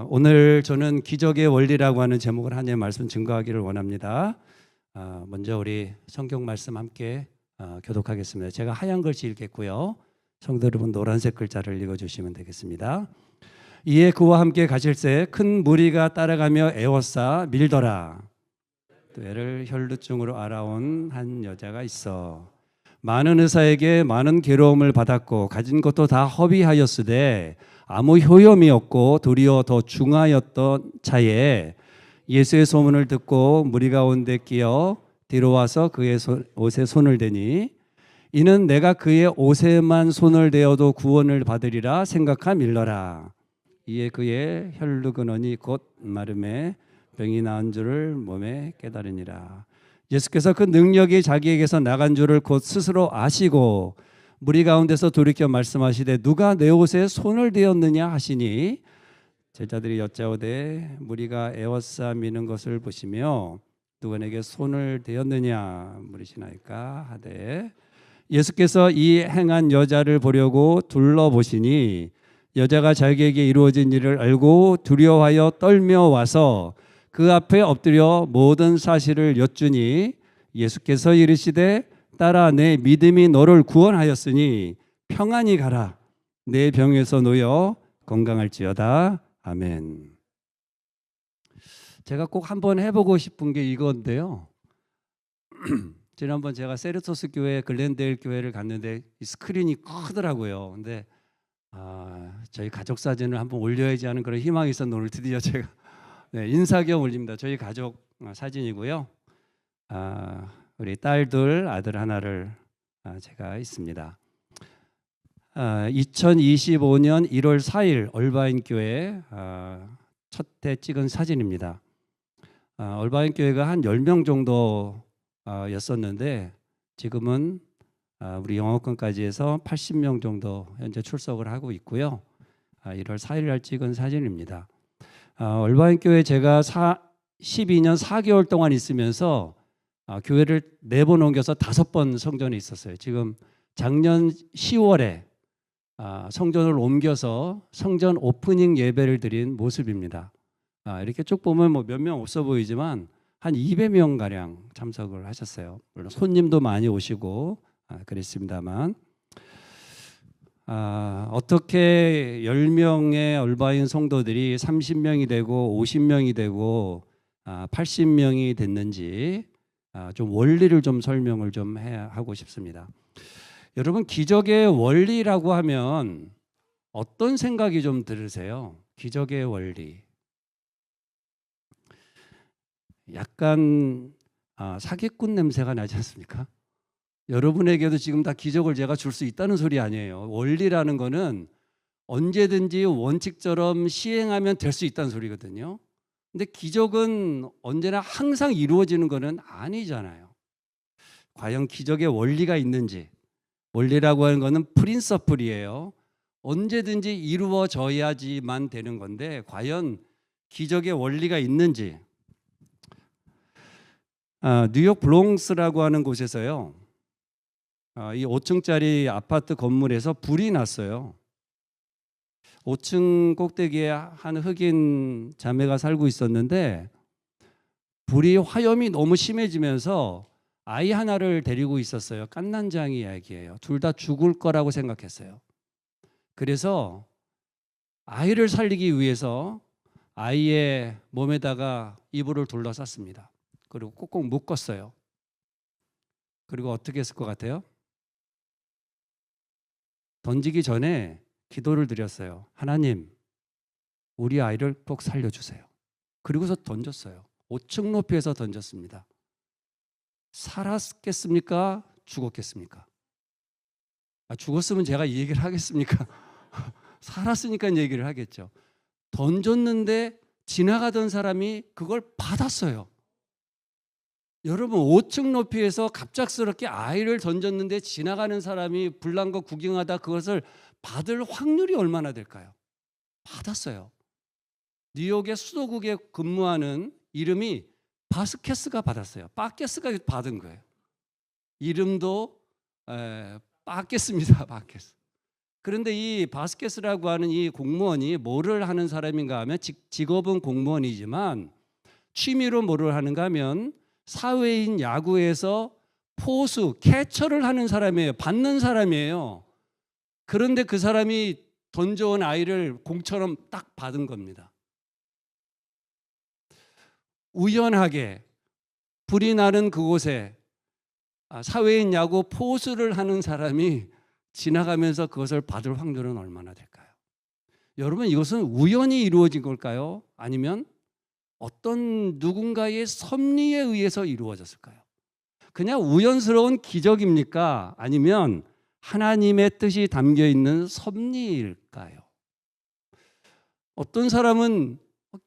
오늘 저는 기적의 원리라고 하는 제목을 하나님의 말씀 증거하기를 원합니다. 먼저 우리 성경 말씀 함께 교독하겠습니다. 제가 하얀 글씨 읽겠고요. 성도 여러분 노란색 글자를 읽어주시면 되겠습니다. 이에 그와 함께 가실새 큰 무리가 따라가며 애워싸 밀더라. 또 애를 혈루증으로 알아온 한 여자가 있어 많은 의사에게 많은 괴로움을 받았고 가진 것도 다 허비하였으되 아무 효염이 없고 도리어 더 중하였던 차에 예수의 소문을 듣고 무리 가운데 끼어 뒤로 와서 그의 옷에 손을 대니 이는 내가 그의 옷에만 손을 대어도 구원을 받으리라 생각하 밀러라. 이에 그의 혈루근원이 곧 마름에 병이 나은 줄을 몸에 깨달으니라. 예수께서 그 능력이 자기에게서 나간 줄을 곧 스스로 아시고 무리 가운데서 돌이켜 말씀하시되 누가 내 옷에 손을 대었느냐 하시니 제자들이 여짜오되 무리가 애워싸 미는 것을 보시며 누가 내게 손을 대었느냐 물으시나이까 하되 예수께서 이 행한 여자를 보려고 둘러보시니 여자가 자기에게 이루어진 일을 알고 두려워하여 떨며 와서 그 앞에 엎드려 모든 사실을 여쭈니 예수께서 이르시되 딸아 내 믿음이 너를 구원하였으니 평안히 가라. 내 병에서 놓여 건강할지어다. 아멘. 제가 꼭 한번 해보고 싶은 게 이건데요. 지난번 제가 세르토스 교회 글렌데일 교회를 갔는데 이 스크린이 크더라고요. 근데 저희 가족 사진을 한번 올려야지 하는 그런 희망이 있었는데 오늘 드디어 제가 인사 겸 올립니다. 저희 가족 사진이고요. 우리 딸 둘, 아들 하나를 제가 있습니다. 2025년 1월 4일 얼바인 교회 첫 해 찍은 사진입니다. 얼바인 교회가 한 10명 정도 였었는데 지금은 우리 영어권까지 해서 80명 정도 현재 출석을 하고 있고요. 1월 4일 날 찍은 사진입니다. 얼바인 교회 제가 12년 4개월 동안 있으면서 교회를 4번 옮겨서 5번 성전에 있었어요. 지금 작년 10월에 성전을 옮겨서 성전 오프닝 예배를 드린 모습입니다. 이렇게 쭉 보면 뭐 몇 명 없어 보이지만 한 200명 가량 참석을 하셨어요. 물론 손님도 많이 오시고 그랬습니다만 어떻게 10명의 얼바인 성도들이 30명이 되고 50명이 되고 80명이 됐는지 좀 원리를 좀 설명을 좀 하고 싶습니다. 여러분 기적의 원리라고 하면 어떤 생각이 좀 들으세요? 기적의 원리. 약간 사기꾼 냄새가 나지 않습니까? 여러분에게도 지금 다 기적을 제가 줄 수 있다는 소리 아니에요. 원리라는 거는 언제든지 원칙처럼 시행하면 될 수 있다는 소리거든요. 근데 기적은 언제나 항상 이루어지는 것은 아니잖아요. 과연 기적의 원리가 있는지. 원리라고 하는 것은 프린서플이에요. 언제든지 이루어져야지만 되는 건데 과연 기적의 원리가 있는지. 뉴욕 브롱스라고 하는 곳에서요. 이 5층짜리 아파트 건물에서 불이 났어요. 5층 꼭대기에 한 흑인 자매가 살고 있었는데 불이 화염이 너무 심해지면서 아이 하나를 데리고 있었어요. 갓난장이 이야기예요. 둘 다 죽을 거라고 생각했어요. 그래서 아이를 살리기 위해서 아이의 몸에다가 이불을 둘러쌌습니다. 그리고 꾹꾹 묶었어요. 그리고 어떻게 했을 것 같아요? 던지기 전에 기도를 드렸어요. 하나님, 우리 아이를 꼭 살려주세요. 그리고서 던졌어요. 5층 높이에서 던졌습니다. 살았겠습니까? 죽었겠습니까? 죽었으면 제가 이 얘기를 하겠습니까? 살았으니까 이 얘기를 하겠죠. 던졌는데 지나가던 사람이 그걸 받았어요. 여러분 5층 높이에서 갑작스럽게 아이를 던졌는데 지나가는 사람이 불난 거 구경하다 그것을 받을 확률이 얼마나 될까요? 받았어요. 뉴욕의 수도국에 근무하는 이름이 바스케스가 받았어요. 바케스가 받은 거예요. 이름도 바케스입니다. 바케스. 그런데 이 바스켓이라고 하는 이 공무원이 뭐를 하는 사람인가 하면 직업은 공무원이지만 취미로 뭐를 하는가 하면 사회인 야구에서 포수, 캐처를 하는 사람이에요. 받는 사람이에요. 그런데 그 사람이 던져온 아이를 공처럼 딱 받은 겁니다. 우연하게 불이 나는 그곳에 사회인 야구 포수를 하는 사람이 지나가면서 그것을 받을 확률은 얼마나 될까요? 여러분, 이것은 우연히 이루어진 걸까요? 아니면 어떤 누군가의 섭리에 의해서 이루어졌을까요? 그냥 우연스러운 기적입니까? 아니면 하나님의 뜻이 담겨 있는 섭리일까요? 어떤 사람은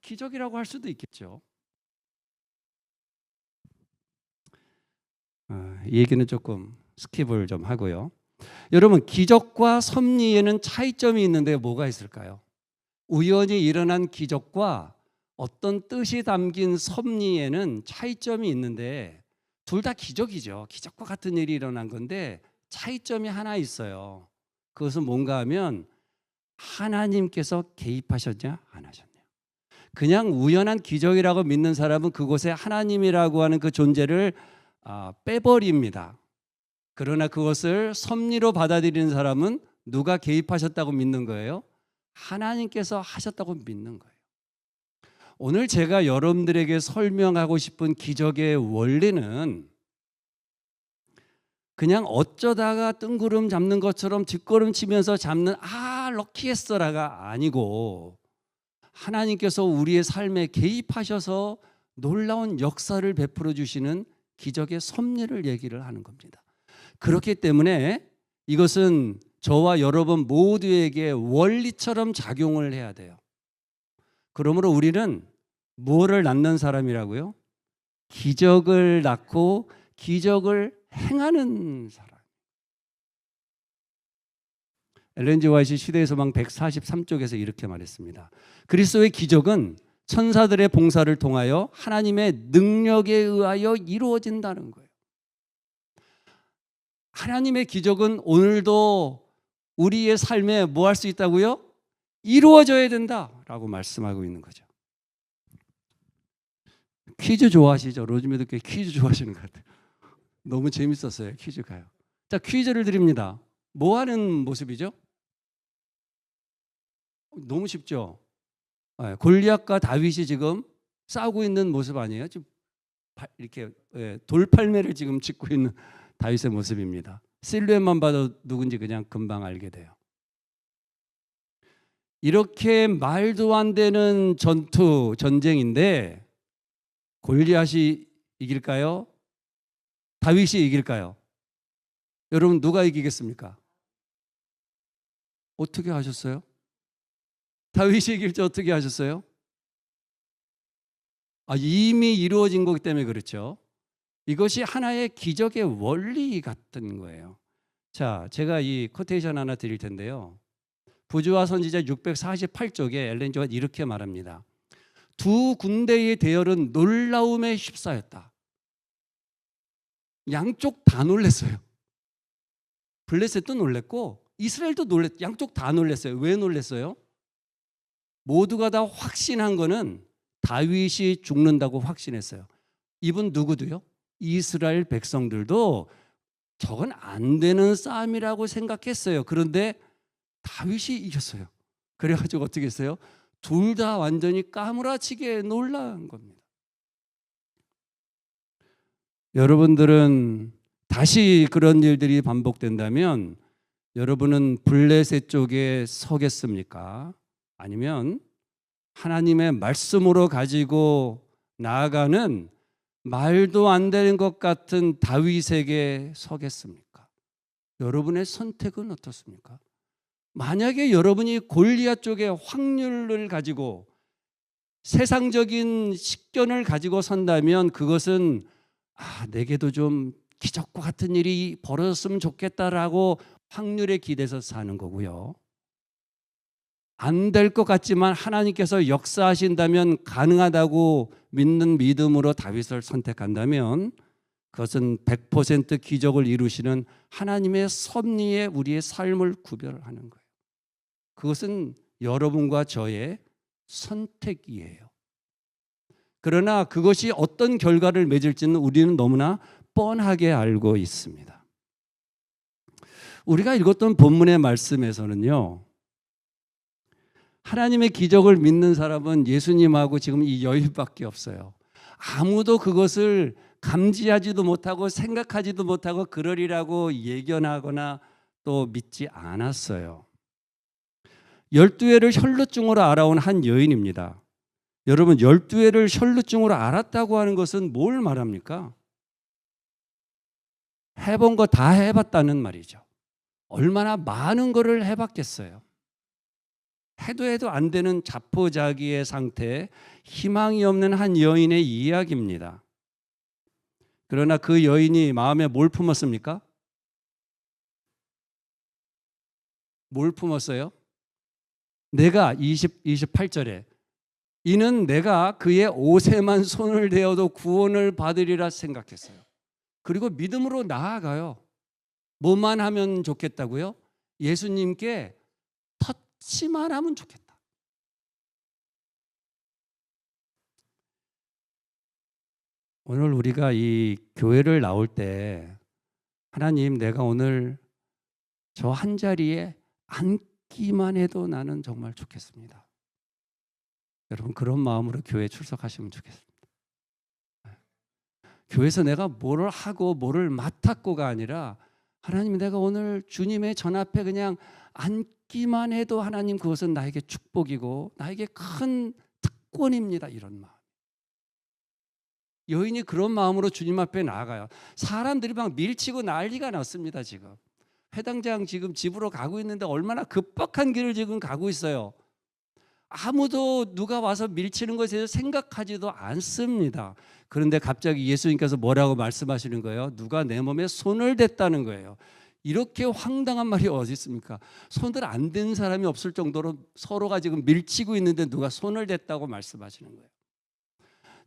기적이라고 할 수도 있겠죠. 이 얘기는 조금 스킵을 좀 하고요. 여러분, 기적과 섭리에는 차이점이 있는데 뭐가 있을까요? 우연히 일어난 기적과 어떤 뜻이 담긴 섭리에는 차이점이 있는데 둘 다 기적이죠. 기적과 같은 일이 일어난 건데 차이점이 하나 있어요. 그것은 뭔가 하면 하나님께서 개입하셨냐 안 하셨냐. 그냥 우연한 기적이라고 믿는 사람은 그곳에 하나님이라고 하는 그 존재를 빼버립니다. 그러나 그것을 섭리로 받아들이는 사람은 누가 개입하셨다고 믿는 거예요? 하나님께서 하셨다고 믿는 거예요. 오늘 제가 여러분들에게 설명하고 싶은 기적의 원리는 그냥 어쩌다가 뜬구름 잡는 것처럼 뒷걸음 치면서 잡는 럭키했어라가 아니고 하나님께서 우리의 삶에 개입하셔서 놀라운 역사를 베풀어 주시는 기적의 섭리를 얘기를 하는 겁니다. 그렇기 때문에 이것은 저와 여러분 모두에게 원리처럼 작용을 해야 돼요. 그러므로 우리는 무엇을 낳는 사람이라고요? 기적을 낳고 기적을 행하는 사람. 엘렌 지 화이트 시대의 소망 143쪽에서 이렇게 말했습니다. 그리스도의 기적은 천사들의 봉사를 통하여 하나님의 능력에 의하여 이루어진다는 거예요. 하나님의 기적은 오늘도 우리의 삶에 뭐 할 수 있다고요? 이루어져야 된다라고 말씀하고 있는 거죠. 퀴즈 좋아하시죠? 로즈메도 꽤 퀴즈 좋아하시는 것 같아요. 너무 재밌었어요. 퀴즈가요. 자, 퀴즈를 드립니다. 뭐 하는 모습이죠? 너무 쉽죠? 골리앗과 다윗이 지금 싸우고 있는 모습 아니에요? 지금 이렇게 돌팔매를 지금 짚고 있는 다윗의 모습입니다. 실루엣만 봐도 누군지 그냥 금방 알게 돼요. 이렇게 말도 안 되는 전쟁인데 골리앗이 이길까요? 다윗이 이길까요? 여러분 누가 이기겠습니까? 어떻게 하셨어요? 다윗이 이길지 어떻게 하셨어요? 이미 이루어진 거기 때문에 그렇죠. 이것이 하나의 기적의 원리 같은 거예요. 자, 제가 이 코테이션 하나 드릴 텐데요. 부조와 선지자 648쪽에 엘렌 지 화이트가 이렇게 말합니다. 두 군대의 대열은 놀라움에 휩싸였다. 양쪽 다 놀랐어요. 블레셋도 놀랬고 이스라엘도 양쪽 다 놀랐어요. 왜 놀랐어요? 모두가 다 확신한 거는 다윗이 죽는다고 확신했어요. 이분 누구도요? 이스라엘 백성들도 저건 안 되는 싸움이라고 생각했어요. 그런데 다윗이 이겼어요. 그래가지고 어떻게 했어요? 둘 다 완전히 까무라치게 놀란 겁니다. 여러분들은 다시 그런 일들이 반복된다면 여러분은 블레셋 쪽에 서겠습니까? 아니면 하나님의 말씀으로 가지고 나아가는 말도 안 되는 것 같은 다윗에게 서겠습니까? 여러분의 선택은 어떻습니까? 만약에 여러분이 골리앗 쪽의 확률을 가지고 세상적인 식견을 가지고 선다면 그것은 내게도 좀 기적과 같은 일이 벌어졌으면 좋겠다라고 확률에 기대서 사는 거고요. 안 될 것 같지만 하나님께서 역사하신다면 가능하다고 믿는 믿음으로 다윗을 선택한다면 그것은 100% 기적을 이루시는 하나님의 섭리에 우리의 삶을 구별하는 거예요. 그것은 여러분과 저의 선택이에요. 그러나 그것이 어떤 결과를 맺을지는 우리는 너무나 뻔하게 알고 있습니다. 우리가 읽었던 본문의 말씀에서는요, 하나님의 기적을 믿는 사람은 예수님하고 지금 이 여인밖에 없어요. 아무도 그것을 감지하지도 못하고 생각하지도 못하고 그러리라고 예견하거나 또 믿지 않았어요. 12회를 혈루증으로 알아온 한 여인입니다. 여러분, 12회를 혈루증으로 알았다고 하는 것은 뭘 말합니까? 해본 거 다 해봤다는 말이죠. 얼마나 많은 거를 해봤겠어요. 해도 안 되는 자포자기의 상태, 희망이 없는 한 여인의 이야기입니다. 그러나 그 여인이 마음에 뭘 품었습니까? 뭘 품었어요? 내가 28절에 이는 내가 그의 옷에만 손을 대어도 구원을 받으리라 생각했어요. 그리고 믿음으로 나아가요. 뭐만 하면 좋겠다고요? 예수님께 터치만 하면 좋겠다. 오늘 우리가 이 교회를 나올 때 하나님, 내가 오늘 저 한 자리에 앉기만 해도 나는 정말 좋겠습니다. 여러분, 그런 마음으로 교회에 출석하시면 좋겠습니다. 교회에서 내가 뭐를 하고 뭐를 맡았고가 아니라 하나님, 내가 오늘 주님의 전 앞에 그냥 앉기만 해도 하나님, 그것은 나에게 축복이고 나에게 큰 특권입니다. 이런 마음. 여인이 그런 마음으로 주님 앞에 나아가요. 사람들이 막 밀치고 난리가 났습니다. 지금 회당장 지금 집으로 가고 있는데 얼마나 급박한 길을 지금 가고 있어요. 아무도 누가 와서 밀치는 것에 대해서 생각하지도 않습니다. 그런데 갑자기 예수님께서 뭐라고 말씀하시는 거예요? 누가 내 몸에 손을 댔다는 거예요. 이렇게 황당한 말이 어디 있습니까? 손을 안 댄 사람이 없을 정도로 서로가 지금 밀치고 있는데 누가 손을 댔다고 말씀하시는 거예요.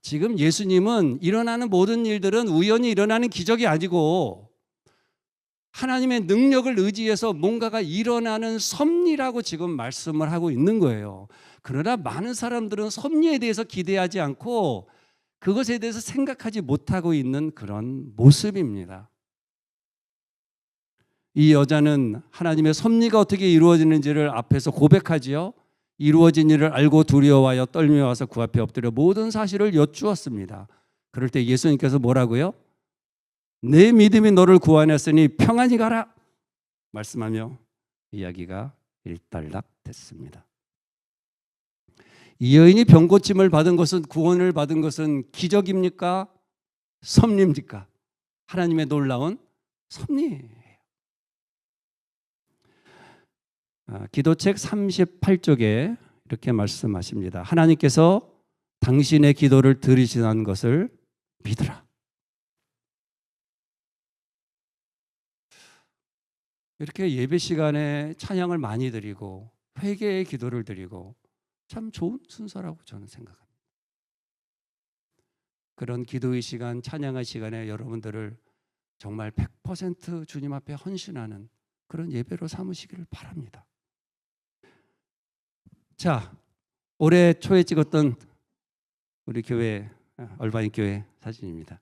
지금 예수님은 일어나는 모든 일들은 우연히 일어나는 기적이 아니고 하나님의 능력을 의지해서 뭔가가 일어나는 섭리라고 지금 말씀을 하고 있는 거예요. 그러나 많은 사람들은 섭리에 대해서 기대하지 않고 그것에 대해서 생각하지 못하고 있는 그런 모습입니다. 이 여자는 하나님의 섭리가 어떻게 이루어지는지를 앞에서 고백하지요. 이루어진 일을 알고 두려워하여 떨며 와서 그 앞에 엎드려 모든 사실을 여쭈었습니다. 그럴 때 예수님께서 뭐라고요? 내 믿음이 너를 구원했으니 평안히 가라 말씀하며 이야기가 일단락됐습니다. 이 여인이 병고침을 받은 것은, 구원을 받은 것은 기적입니까? 섭리입니까? 하나님의 놀라운 섭리예요. 기도책 38쪽에 이렇게 말씀하십니다. 하나님께서 당신의 기도를 들으시는 것을 믿으라. 이렇게 예배 시간에 찬양을 많이 드리고 회개의 기도를 드리고 참 좋은 순서라고 저는 생각합니다. 그런 기도의 시간, 찬양의 시간에 여러분들을 정말 100% 주님 앞에 헌신하는 그런 예배로 삼으시기를 바랍니다. 자, 올해 초에 찍었던 우리 교회, 얼바인 교회 사진입니다.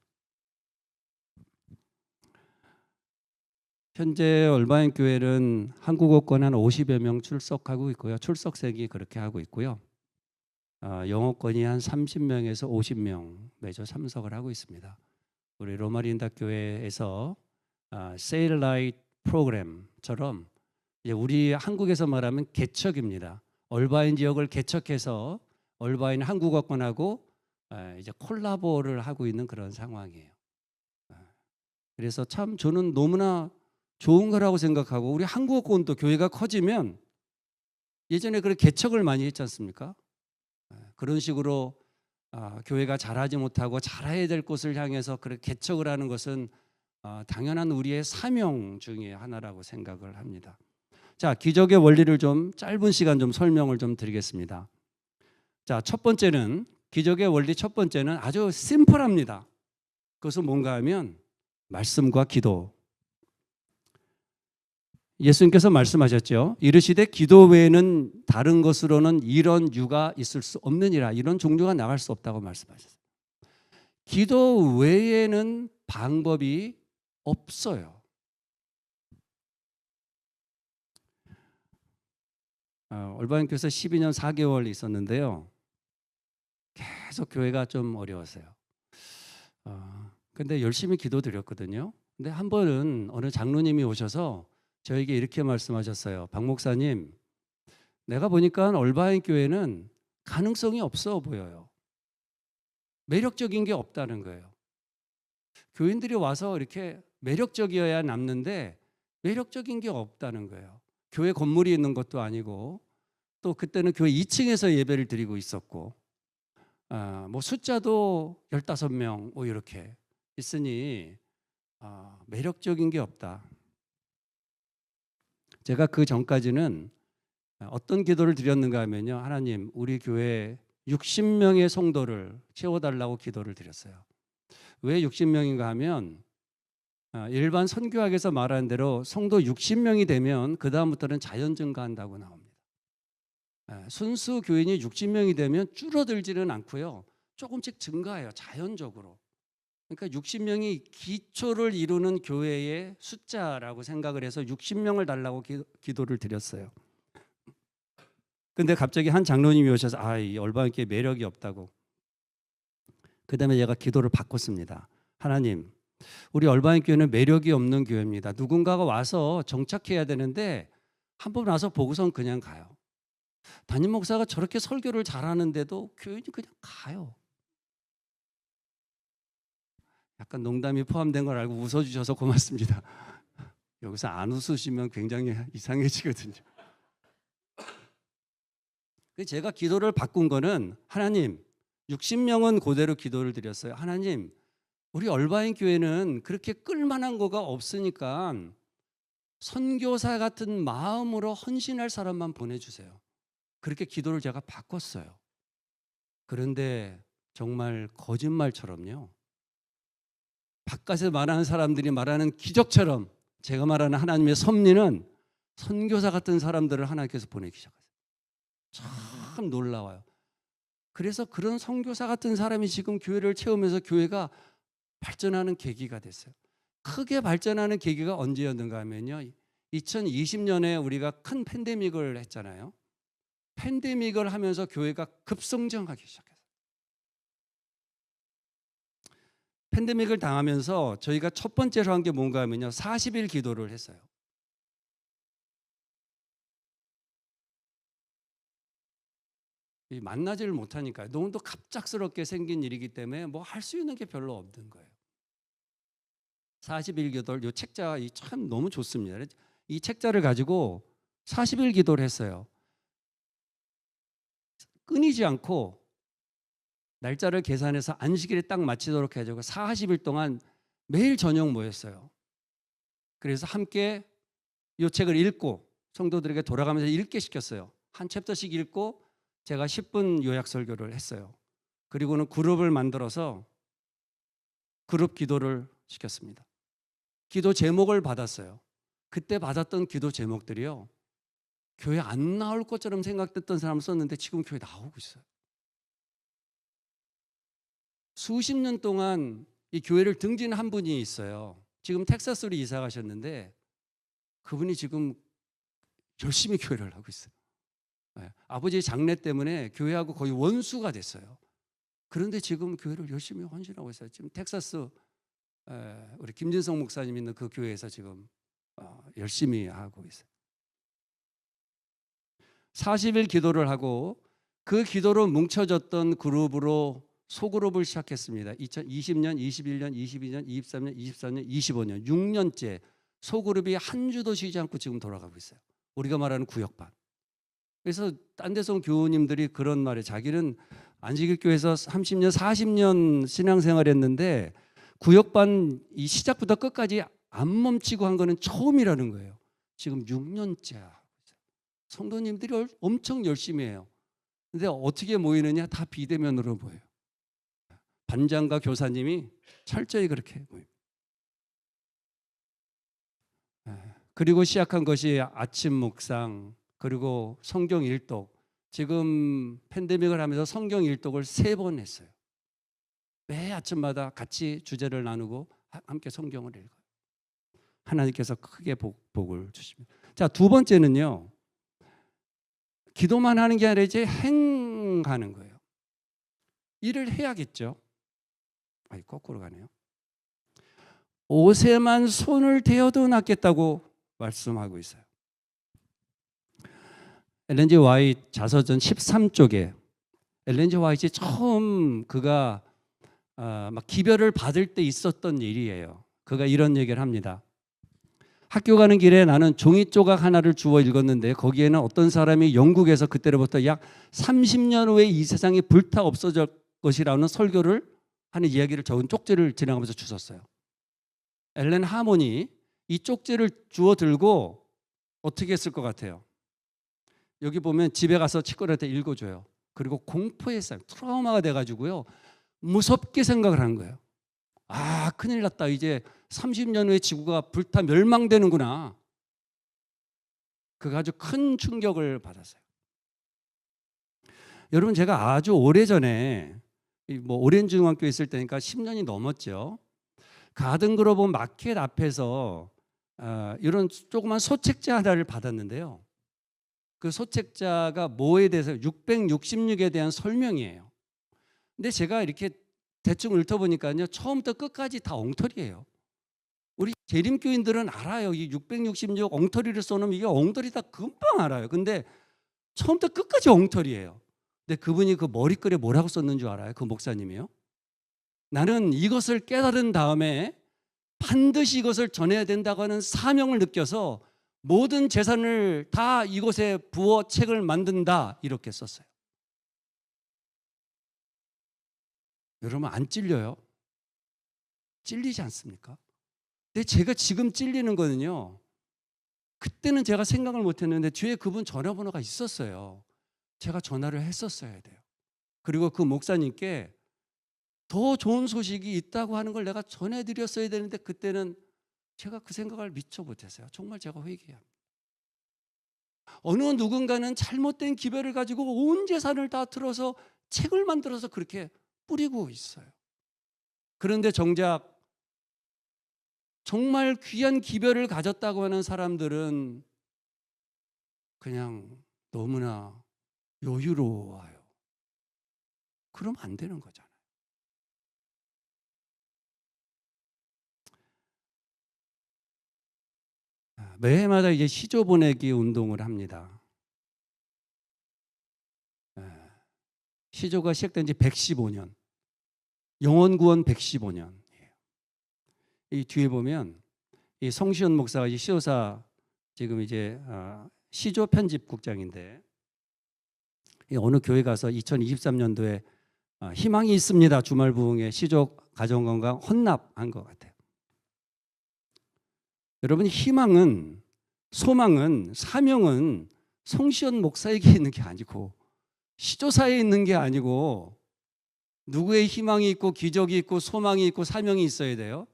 현재 얼바인 교회는 한국어권 한 50여 명 출석하고 있고요. 출석생이 그렇게 하고 있고요. 영어권이 한 30명에서 50명 매주 참석을 하고 있습니다. 우리 로마린다교회에서 세일라이트 프로그램처럼 이제 우리 한국에서 말하면 개척입니다. 얼바인 지역을 개척해서 얼바인 한국어권하고 이제 콜라보를 하고 있는 그런 상황이에요. 그래서 참 저는 너무나 좋은 거라고 생각하고, 우리 한국어권도 교회가 커지면 예전에 그런 개척을 많이 했지 않습니까? 그런 식으로 교회가 잘하지 못하고 잘해야 될 곳을 향해서 그렇게 개척을 하는 것은 당연한 우리의 사명 중에 하나라고 생각을 합니다. 자, 기적의 원리를 좀 짧은 시간 좀 설명을 좀 드리겠습니다. 자, 첫 번째는, 기적의 원리 첫 번째는 아주 심플합니다. 그것은 뭔가 하면 말씀과 기도. 예수님께서 말씀하셨죠. 이르시되 기도 외에는 다른 것으로는 이런 유가 있을 수 없느니라. 이런 종류가 나갈 수 없다고 말씀하셨어요. 기도 외에는 방법이 없어요. 올바인교회에서 12년 4개월 있었는데요. 계속 교회가 좀 어려웠어요. 근데 열심히 기도드렸거든요. 근데 한 번은 어느 장로님이 오셔서 저에게 이렇게 말씀하셨어요. 박 목사님, 내가 보니까 올바인 교회는 가능성이 없어 보여요. 매력적인 게 없다는 거예요. 교인들이 와서 이렇게 매력적이어야 남는데 매력적인 게 없다는 거예요. 교회 건물이 있는 것도 아니고 또 그때는 교회 2층에서 예배를 드리고 있었고 뭐 숫자도 15명 뭐 이렇게 있으니 매력적인 게 없다. 제가 그 전까지는 어떤 기도를 드렸는가 하면요. 하나님, 우리 교회 60명의 성도를 채워달라고 기도를 드렸어요. 왜 60명인가 하면 일반 선교학에서 말하는 대로 성도 60명이 되면 그 다음부터는 자연 증가한다고 나옵니다. 순수 교인이 60명이 되면 줄어들지는 않고요. 조금씩 증가해요. 자연적으로. 그러니까 60명이 기초를 이루는 교회의 숫자라고 생각을 해서 60명을 달라고 기도를 드렸어요. 근데 갑자기 한 장로님이 오셔서 이 올바인교회 매력이 없다고. 그다음에 제가 기도를 바꿨습니다. 하나님, 우리 올바인교회는 매력이 없는 교회입니다. 누군가가 와서 정착해야 되는데 한 번 와서 보고선 그냥 가요. 담임 목사가 저렇게 설교를 잘하는데도 교인이 그냥 가요. 약간 농담이 포함된 걸 알고 웃어주셔서 고맙습니다. 여기서 안 웃으시면 굉장히 이상해지거든요. 제가 기도를 바꾼 거는 하나님, 60명은 그대로 기도를 드렸어요. 하나님, 우리 얼바인 교회는 그렇게 끌만한 거가 없으니까 선교사 같은 마음으로 헌신할 사람만 보내주세요. 그렇게 기도를 제가 바꿨어요. 그런데 정말 거짓말처럼요. 바깥에서 말하는 사람들이 말하는 기적처럼 제가 말하는 하나님의 섭리는 선교사 같은 사람들을 하나님께서 보내기 시작하세요. 참 놀라워요. 그래서 그런 선교사 같은 사람이 지금 교회를 채우면서 교회가 발전하는 계기가 됐어요. 크게 발전하는 계기가 언제였는가 하면요. 2020년에 우리가 큰 팬데믹을 했잖아요. 팬데믹을 하면서 교회가 급성장하기 시작했어요. 팬데믹을 당하면서 저희가 첫 번째로 한 게 뭔가 하면요. 40일 기도를 했어요. 만나지를 못하니까요. 너무 또 갑작스럽게 생긴 일이기 때문에 뭐 할 수 있는 게 별로 없는 거예요. 40일 기도를 이 책자 참 너무 좋습니다. 이 책자를 가지고 40일 기도를 했어요. 끊이지 않고 날짜를 계산해서 안식일에 딱 마치도록 해가지고 40일 동안 매일 저녁 모였어요. 그래서 함께 이 책을 읽고 성도들에게 돌아가면서 읽게 시켰어요. 한 챕터씩 읽고 제가 10분 요약 설교를 했어요. 그리고는 그룹을 만들어서 그룹 기도를 시켰습니다. 기도 제목을 받았어요. 그때 받았던 기도 제목들이요. 교회 안 나올 것처럼 생각됐던 사람 썼는데 지금 교회 나오고 있어요. 수십 년 동안 이 교회를 등진한 분이 있어요. 지금 텍사스로 이사 가셨는데 그분이 지금 열심히 교회를 하고 있어요. 아버지 장례 때문에 교회하고 거의 원수가 됐어요. 그런데 지금 교회를 열심히 헌신하고 있어요. 지금 텍사스 우리 김진성 목사님 있는 그 교회에서 지금 열심히 하고 있어요. 40일 기도를 하고 그 기도로 뭉쳐졌던 그룹으로 소그룹을 시작했습니다. 2020년, 21년, 22년, 23년, 24년, 25년 6년째 소그룹이 한 주도 쉬지 않고 지금 돌아가고 있어요. 우리가 말하는 구역반. 그래서 딴 데서 온 교우님들이 그런 말에 자기는 안식일교회에서 30년, 40년 신앙생활 했는데 구역반 이 시작부터 끝까지 안 멈추고 한 거는 처음이라는 거예요. 지금 6년째. 성도님들이 엄청 열심히 해요. 근데 어떻게 모이느냐? 다 비대면으로 모여요. 반장과 교사님이 철저히 그렇게 모여요. 그리고 시작한 것이 아침 묵상, 그리고 성경 일독. 지금 팬데믹을 하면서 성경 일독을 3번 했어요. 매 아침마다 같이 주제를 나누고 함께 성경을 읽어요. 하나님께서 크게 복을 주십니다. 자, 2번째는요. 기도만 하는 게 아니라 이제 행하는 거예요. 일을 해야겠죠. 거꾸로 가네요. 옷에만 손을 대어도 낫겠다고 말씀하고 있어요. 엘렌 G 화이트 자서전 13쪽에 엘렌 G 화이트이 처음 그가 막 기별을 받을 때 있었던 일이에요. 그가 이런 얘기를 합니다. 학교 가는 길에 나는 종이 조각 하나를 주워 읽었는데 거기에는 어떤 사람이 영국에서 그때로부터 약 30년 후에 이 세상이 불타 없어질 것이라는 설교를 하는 이야기를 적은 쪽지를 지나가면서 주셨어요. 엘렌 하몬이 이 쪽지를 주워 들고 어떻게 했을 것 같아요? 여기 보면 집에 가서 친구들한테 읽어줘요. 그리고 공포했어요. 트라우마가 돼가지고요. 무섭게 생각을 한 거예요. 아, 큰일 났다. 이제 30년 후에 지구가 불타 멸망되는구나. 그가 아주 큰 충격을 받았어요. 여러분, 제가 아주 오래전에 오렌지 중학교에 있을 때니까 10년이 넘었죠. 가든그로브 마켓 앞에서 이런 조그만 소책자 하나를 받았는데요. 그 소책자가 뭐에 대해서 666에 대한 설명이에요. 근데 제가 이렇게 대충 읊어보니까요. 처음부터 끝까지 다 엉터리예요. 우리 재림교인들은 알아요. 이 666 엉터리를 써놓으면 이게 엉터리다 금방 알아요. 근데 처음부터 끝까지 엉터리예요. 근데 그분이 그 머리글에 뭐라고 썼는 줄 알아요? 그 목사님이요. 나는 이것을 깨달은 다음에 반드시 이것을 전해야 된다고 하는 사명을 느껴서 모든 재산을 다 이곳에 부어 책을 만든다 이렇게 썼어요. 여러분 안 찔려요? 찔리지 않습니까? 근데 제가 지금 찔리는 거는요. 그때는 제가 생각을 못했는데 뒤에 그분 전화번호가 있었어요. 제가 전화를 했었어야 돼요. 그리고 그 목사님께 더 좋은 소식이 있다고 하는 걸 내가 전해드렸어야 되는데 그때는 제가 그 생각을 미처 못했어요. 정말 제가 회개합니다. 어느 누군가는 잘못된 기별을 가지고 온 재산을 다 틀어서 책을 만들어서 그렇게 뿌리고 있어요. 그런데 정작 정말 귀한 기별을 가졌다고 하는 사람들은 그냥 너무나 여유로워요. 그러면 안 되는 거잖아요. 매해마다 이제 시조 보내기 운동을 합니다. 시조가 시작된 지 115년. 영원 구원 115년. 이 뒤에 보면 이 성시현 목사가 이 시조사 지금 이제 시조 편집국장인데 어느 교회 가서 2023년도에 희망이 있습니다. 주말 부흥회 시조 가정건강 헌납한 것 같아요. 여러분 희망은 소망은 사명은 성시현 목사에게 있는 게 아니고 시조사에 있는 게 아니고 누구의 희망이 있고 기적이 있고 소망이 있고 사명이 있어야 돼요?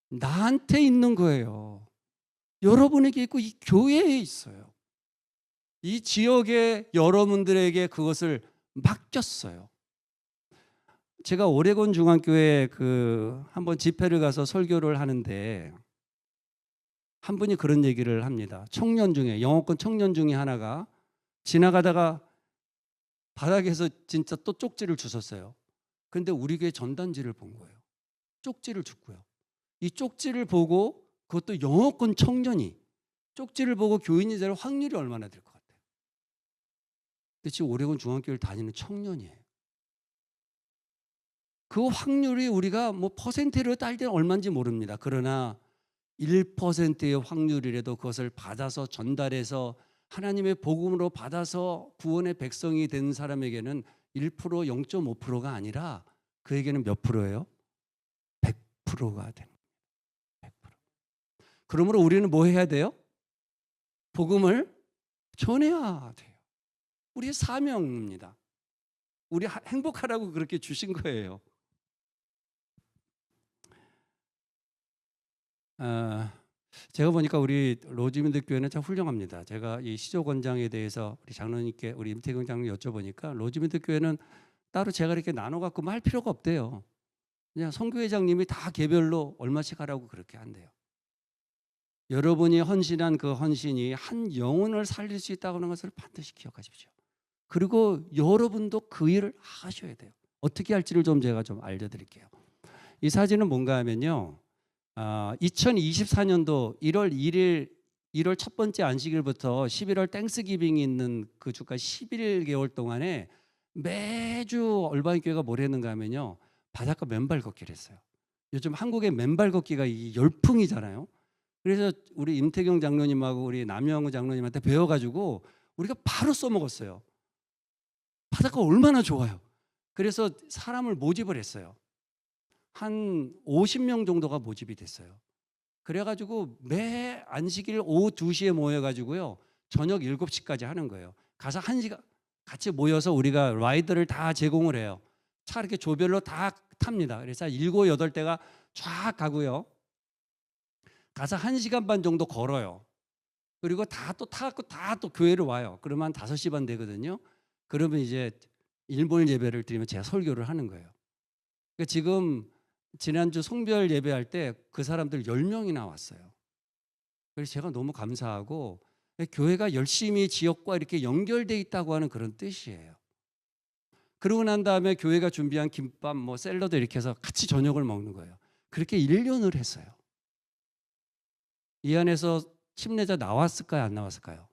나한테 있는 거예요. 여러분에게 있고 이 교회에 있어요. 이 지역의 여러분들에게 그것을 맡겼어요. 제가 오레곤 중앙교회에 한번 집회를 가서 설교를 하는데 한 분이 그런 얘기를 합니다. 청년 중에 영어권 청년 중에 하나가 지나가다가 바닥에서 진짜 또 쪽지를 주웠어요. 그런데 우리 교회 전단지를 본 거예요. 쪽지를 줬고요. 이 쪽지를 보고 그것도 영어권 청년이 쪽지를 보고 교인이 될 확률이 얼마나 될 것 같아요? 근데 지금 오레곤 중앙교회를 다니는 청년이에요. 그 확률이 우리가 퍼센트로 따질 때는 얼마인지 모릅니다. 그러나 1%의 확률이라도 그것을 받아서 전달해서 하나님의 복음으로 받아서 구원의 백성이 된 사람에게는 1%, 0.5%가 아니라 그에게는 몇 프로예요? 100%가 되는 거예요. 100%. 그러므로 우리는 뭐 해야 돼요? 복음을 전해야 돼요. 우리의 사명입니다. 우리 행복하라고 그렇게 주신 거예요. 제가 보니까 우리 로즈민드 교회는 참 훌륭합니다. 제가 이 시조권장에 대해서 우리 장로님께 우리 임태경 장로님 여쭤보니까 로즈민드 교회는 따로 제가 이렇게 나눠 갖고 할 필요가 없대요. 그냥 선교회장님이 다 개별로 얼마씩 하라고 그렇게 한대요. 여러분이 헌신한 그 헌신이 한 영혼을 살릴 수 있다고 하는 것을 반드시 기억하십시오. 그리고 여러분도 그 일을 하셔야 돼요. 어떻게 할지를 제가 알려드릴게요. 이 사진은 뭔가 하면요. 2024년도 1월 1일 1월 첫 번째 안식일부터 11월 땡스기빙이 있는 그 주까지 11개월 동안에 매주 얼바인 교회가 뭘 했는가 하면요. 바닷가 맨발 걷기를 했어요. 요즘 한국의 맨발 걷기가 이 열풍이잖아요. 그래서 우리 임태경 장로님하고 우리 남영우 장로님한테 배워가지고 우리가 바로 써먹었어요. 바닷가 얼마나 좋아요. 그래서 사람을 모집을 했어요. 한 50명 정도가 모집이 됐어요. 그래가지고 매 안식일 오후 2시에 모여가지고요. 저녁 7시까지 하는 거예요. 가서 1시간 같이 모여서 우리가 라이드를 다 제공을 해요. 차 이렇게 조별로 다 탑니다. 그래서 7, 8대가 쫙 가고요. 가서 1시간 반 정도 걸어요. 그리고 다 또 타고 다 또 교회를 와요. 그러면 한 5시 반 되거든요. 그러면 이제 일몰 예배를 드리면 제가 설교를 하는 거예요. 그러니까 지금 지난주 성별 예배할 때 그 사람들 10명이나 왔어요. 그래서 제가 너무 감사하고 교회가 열심히 지역과 이렇게 연결돼 있다고 하는 그런 뜻이에요. 그러고 난 다음에 교회가 준비한 김밥, 샐러드 이렇게 해서 같이 저녁을 먹는 거예요. 그렇게 1년을 했어요. 이 안에서 침례자 나왔을까요? 안 나왔을까요?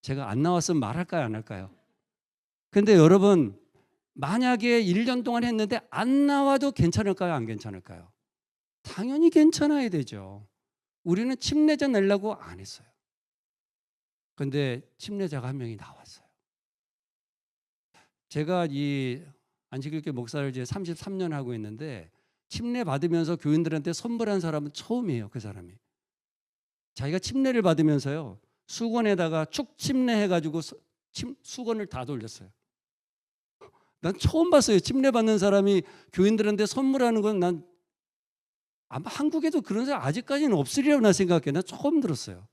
제가 안 나왔으면 말할까요? 안 할까요? 근데 여러분 만약에 1년 동안 했는데 안 나와도 괜찮을까요? 안 괜찮을까요? 당연히 괜찮아야 되죠. 우리는 침례자 내려고 안 했어요. 근데 침례자가 한 명이 나왔어요. 제가 이 안식일교회 목사를 이제 33년 하고 있는데 침례 받으면서 교인들한테 선물한 사람은 처음이에요. 그 사람이. 자기가 침례를 받으면서요. 수건에다가 축 침례해가지고 수건을 다 돌렸어요. 난 처음 봤어요. 침례 받는 사람이 교인들한테 선물하는 건 난 아마 한국에도 그런 사람 아직까지는 없으리라고 나 생각해. 난 처음 들었어요.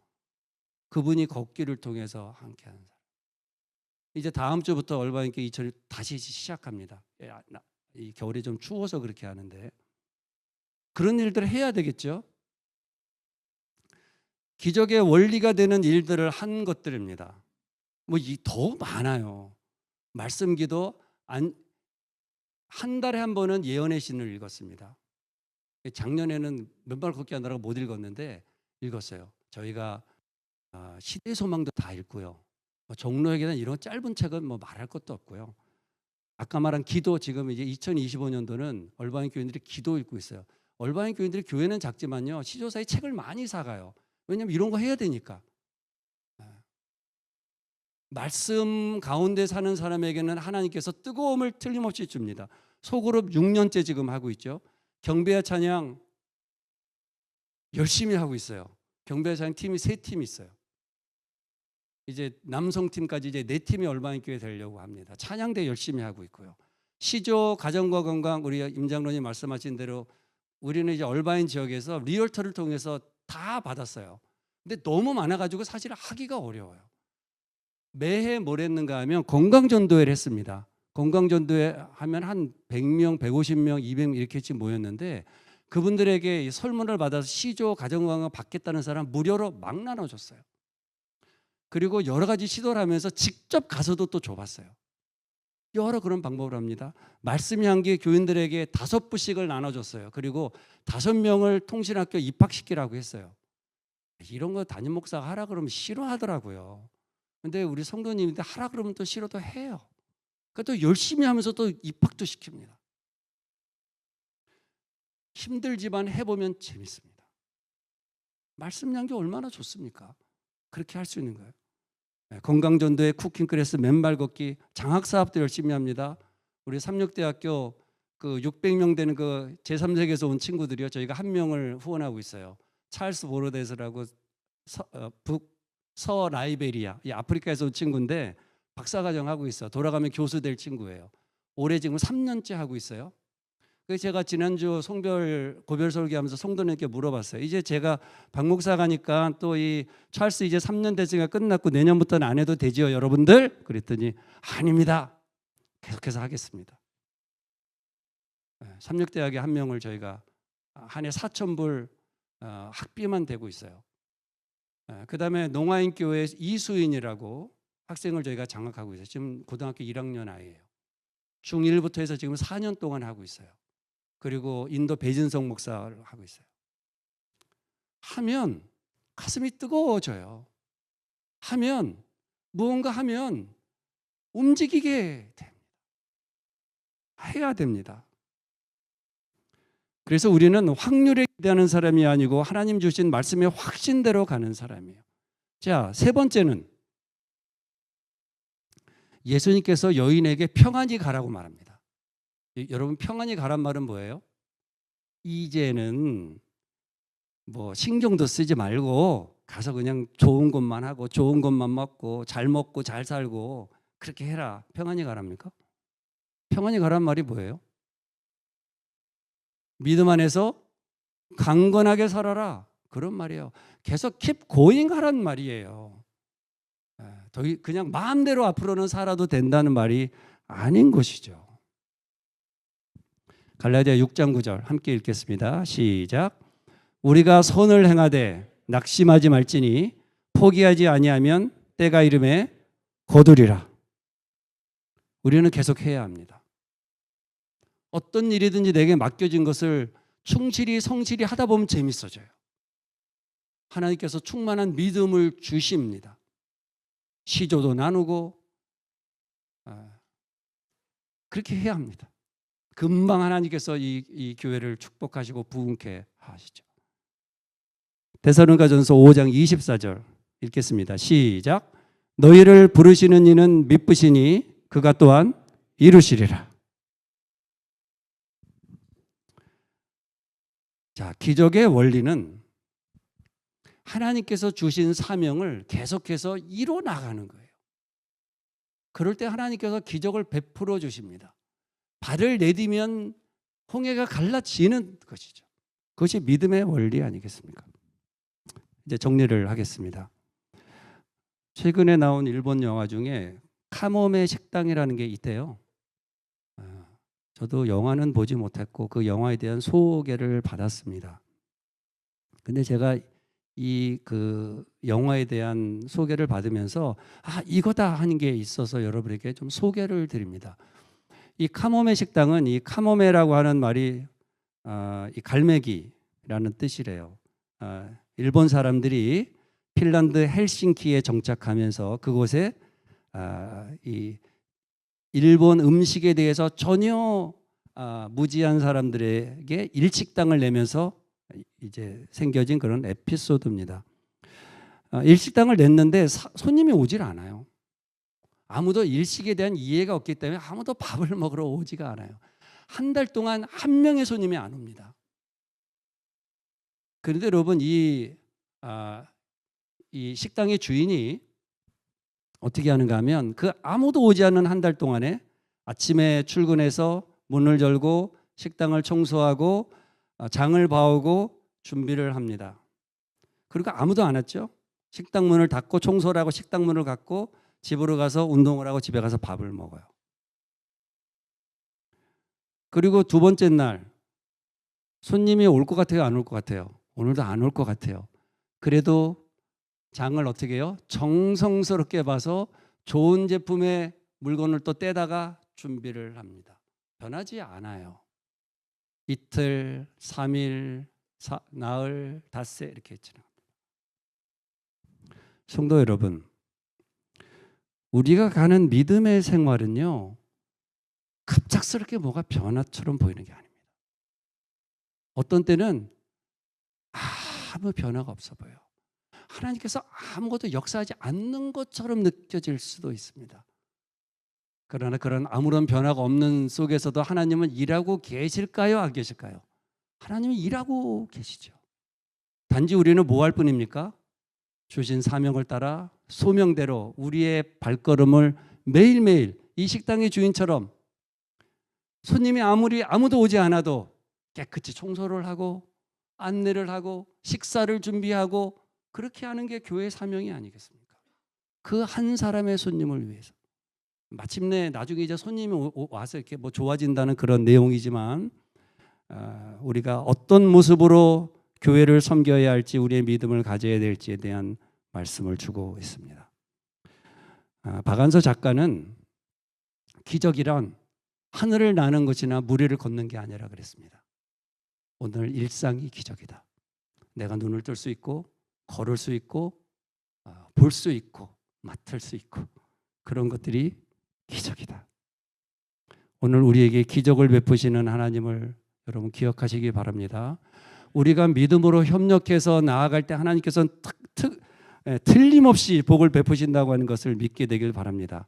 그분이 걷기를 통해서 함께하는 사람. 이제 다음 주부터 얼바인교 2000일 다시 시작합니다. 이 겨울에 좀 추워서 그렇게 하는데 그런 일들을 해야 되겠죠. 기적의 원리가 되는 일들을 한 것들입니다. 더 많아요. 말씀기도 한 달에 한 번은 예언의 신을 읽었습니다. 작년에는 맨발 걷기 하느라고 못 읽었는데 읽었어요. 저희가 시대 소망도 다 읽고요. 종로에게는 이런 짧은 책은 말할 것도 없고요. 아까 말한 기도 지금 이제 2025년도는 얼바인 교인들이 기도 읽고 있어요. 얼바인 교인들이 교회는 작지만요. 시조사의 책을 많이 사가요. 왜냐하면 이런 거 해야 되니까. 말씀 가운데 사는 사람에게는 하나님께서 뜨거움을 틀림없이 줍니다. 소그룹 6년째 지금 하고 있죠. 경배와 찬양 열심히 하고 있어요. 경배와 찬양 팀이 3팀 있어요. 이제 남성팀까지 이제 4팀이 얼바인 교회 되려고 합니다. 찬양대 열심히 하고 있고요. 시조 가정과 건강 우리 임 장로님 말씀하신 대로 우리는 이제 얼바인 지역에서 리얼터를 통해서 다 받았어요. 근데 너무 많아가지고 사실 하기가 어려워요. 매해 뭘 했는가 하면 건강전도회를 했습니다. 건강전도회 하면 한 100명, 150명, 200명 이렇게 모였는데 그분들에게 설문을 받아서 시조 가정건강 받겠다는 사람 무료로 막 나눠줬어요. 그리고 여러 가지 시도를 하면서 직접 가서도 또 줘봤어요. 여러 그런 방법을 합니다. 말씀 향기 교인들에게 5부씩을 나눠줬어요. 그리고 5명을 통신학교 입학시키라고 했어요. 이런 거 담임 목사가 하라 그러면 싫어하더라고요. 근데 우리 성도님인데 하라 그러면 또 싫어도 해요. 그러니까 또 열심히 하면서 또 입학도 시킵니다. 힘들지만 해보면 재밌습니다. 말씀 향기 얼마나 좋습니까? 그렇게 할 수 있는 거예요. 건강전도회, 쿠킹클래스, 맨발 걷기, 장학사업도 열심히 합니다. 우리 삼육대학교 그 600명 되는 그 제3세계에서 온 친구들이요. 저희가 한 명을 후원하고 있어요. 찰스 보로데스라고 서 라이베리아, 이 아프리카에서 온 친구인데 박사과정 하고 있어. 돌아가면 교수 될 친구예요. 올해 지금 3년째 하고 있어요. 그래서 제가 지난주 성별 고별 설교하면서 성도님께 물어봤어요. 이제 제가 박 목사 가니까 또 이 찰스 이제 3년 됐으니까 끝났고 내년부터는 안 해도 되지요, 여러분들? 그랬더니 아닙니다. 계속해서 하겠습니다. 삼육대학에 한 명을 저희가 한 해 4,000불 학비만 대고 있어요. 그다음에 농아인교회 이수인이라고 학생을 저희가 장악하고 있어요. 지금 고등학교 1학년 아이예요. 중1부터 해서 지금 4년 동안 하고 있어요. 그리고 인도 배진성 목사를 하고 있어요. 하면 가슴이 뜨거워져요. 하면 무언가 하면 움직이게 됩니다. 해야 됩니다. 그래서 우리는 확률에 기대하는 사람이 아니고 하나님 주신 말씀의 확신대로 가는 사람이에요. 자, 세 번째는 예수님께서 여인에게 평안히 가라고 말합니다. 여러분, 평안히 가란 말은 뭐예요? 이제는 뭐 신경도 쓰지 말고 가서 그냥 좋은 것만 하고 좋은 것만 먹고 잘 살고 그렇게 해라. 평안히 가랍니까? 평안히 가란 말이 뭐예요? 믿음 안에서 강건하게 살아라. 그런 말이에요. 계속 keep going 하란 말이에요. 그냥 마음대로 앞으로는 살아도 된다는 말이 아닌 것이죠. 갈라디아 6장 9절 함께 읽겠습니다. 시작. 우리가 선을 행하되 낙심하지 말지니 포기하지 아니하면 때가 이름에 거두리라. 우리는 계속 해야 합니다. 어떤 일이든지 내게 맡겨진 것을 충실히 성실히 하다 보면 재밌어져요. 하나님께서 충만한 믿음을 주십니다. 시조도 나누고 그렇게 해야 합니다. 금방 하나님께서 이 교회를 축복하시고 부흥케 하시죠. 데살로니가전서 5장 24절 읽겠습니다. 시작. 너희를 부르시는 이는 미쁘시니 그가 또한 이루시리라. 자, 기적의 원리는 하나님께서 주신 사명을 계속해서 이뤄 나가는 거예요. 그럴 때 하나님께서 기적을 베풀어 주십니다. 발을 내디면 홍해가 갈라지는 것이죠. 그것이 믿음의 원리 아니겠습니까? 이제 정리를 하겠습니다. 최근에 나온 일본 영화 중에 카모메 식당이라는 게 있대요. 저도 영화는 보지 못했고 그 영화에 대한 소개를 받았습니다. 근데 제가 그 영화에 대한 소개를 받으면서 이거다 하는 게 있어서 여러분에게 좀 소개를 드립니다. 이 카모메 식당은 이 카모메라고 하는 말이 이 갈매기라는 뜻이래요. 일본 사람들이 핀란드 헬싱키에 정착하면서 그곳에 이 일본 음식에 대해서 전혀 무지한 사람들에게 일식당을 내면서 이제 생겨진 그런 에피소드입니다. 일식당을 냈는데 손님이 오질 않아요. 아무도 일식에 대한 이해가 없기 때문에 아무도 밥을 먹으러 오지가 않아요. 한 달 동안 한 명의 손님이 안 옵니다. 그런데 여러분 이 식당의 주인이 어떻게 하는가 하면 그 아무도 오지 않는 한 달 동안에 아침에 출근해서 문을 열고 식당을 청소하고 장을 봐오고 준비를 합니다. 그리고 아무도 안 왔죠. 식당 문을 닫고 청소를 하고 식당 문을 닫고 집으로 가서 운동을 하고 집에 가서 밥을 먹어요. 그리고 두 번째 날 손님이 올 것 같아요? 안 올 것 같아요? 오늘도 안 올 것 같아요. 그래도 장을 어떻게 해요? 정성스럽게 봐서 좋은 제품의 물건을 또 떼다가 준비를 합니다. 변하지 않아요. 이틀, 3일, 나흘, 닷새 이렇게 지나갑니다. 성도 여러분, 우리가 가는 믿음의 생활은요, 갑작스럽게 뭐가 변화처럼 보이는 게 아닙니다. 어떤 때는 아무 변화가 없어 보여요. 하나님께서 아무것도 역사하지 않는 것처럼 느껴질 수도 있습니다. 그러나 그런 아무런 변화가 없는 속에서도 하나님은 일하고 계실까요? 안 계실까요? 하나님은 일하고 계시죠. 단지 우리는 뭐 할 뿐입니까? 주신 사명을 따라 소명대로 우리의 발걸음을 매일매일 이 식당의 주인처럼 손님이 아무도 오지 않아도 깨끗이 청소를 하고 안내를 하고 식사를 준비하고 그렇게 하는 게 교회의 사명이 아니겠습니까? 그 한 사람의 손님을 위해서. 마침내 나중에 이제 손님이 와서 이렇게 뭐 좋아진다는 그런 내용이지만 우리가 어떤 모습으로 교회를 섬겨야 할지 우리의 믿음을 가져야 될지에 대한 말씀을 주고 있습니다. 박안서 작가는 기적이란 하늘을 나는 것이나 무리를 걷는 게 아니라 그랬습니다. 오늘 일상이 기적이다. 내가 눈을 뜰 수 있고 걸을 수 있고 볼 수 있고 맡을 수 있고 그런 것들이 기적이다. 오늘 우리에게 기적을 베푸시는 하나님을 여러분 기억하시기 바랍니다. 우리가 믿음으로 협력해서 나아갈 때 하나님께서는 틀림없이 복을 베푸신다고 하는 것을 믿게 되길 바랍니다.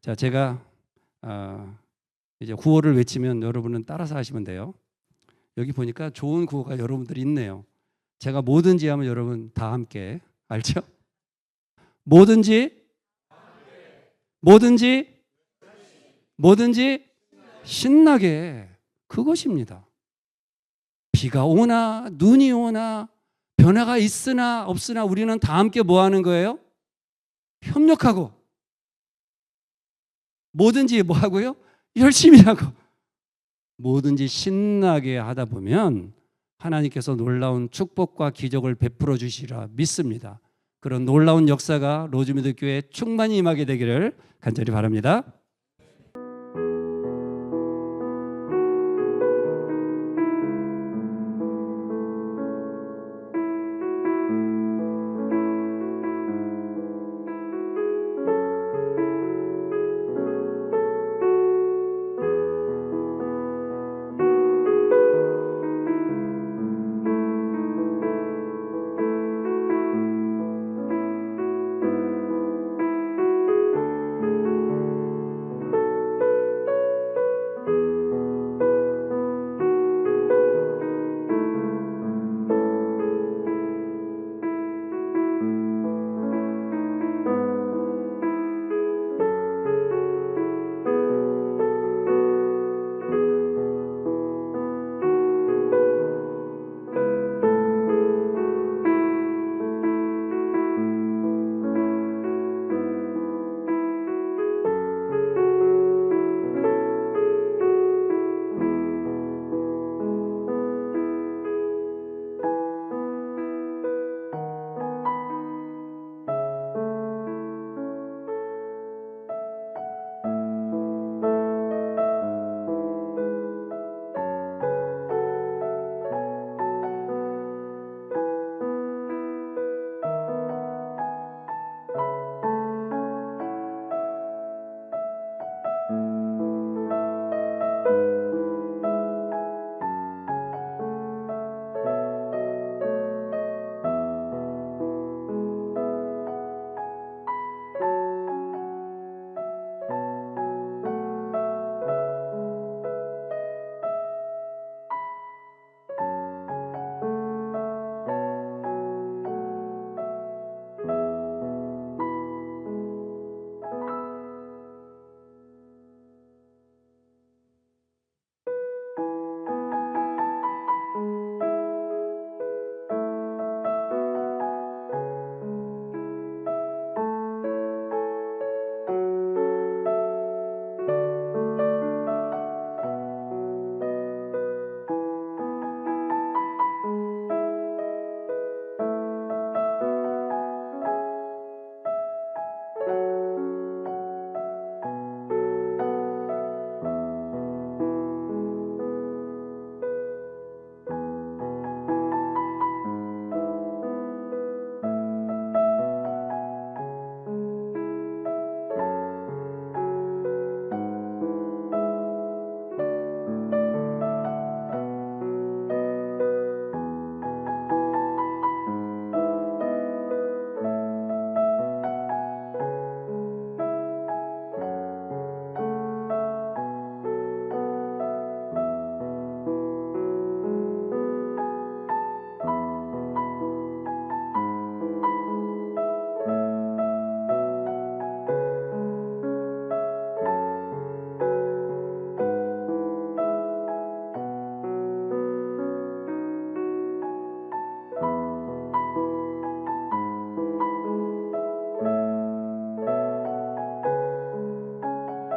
자, 제가 이제 구호를 외치면 여러분은 따라서 하시면 돼요. 여기 보니까 좋은 구호가 여러분들이 있네요. 제가 뭐든지 하면 여러분 다 함께 알죠? 뭐든지 신나게 그것입니다. 비가 오나 눈이 오나 변화가 있으나 없으나 우리는 다 함께 뭐 하는 거예요? 협력하고 뭐든지 뭐 하고요? 열심히 하고 뭐든지 신나게 하다 보면 하나님께서 놀라운 축복과 기적을 베풀어 주시리라 믿습니다. 그런 놀라운 역사가 로즈미드 교회에 충만히 임하게 되기를 간절히 바랍니다.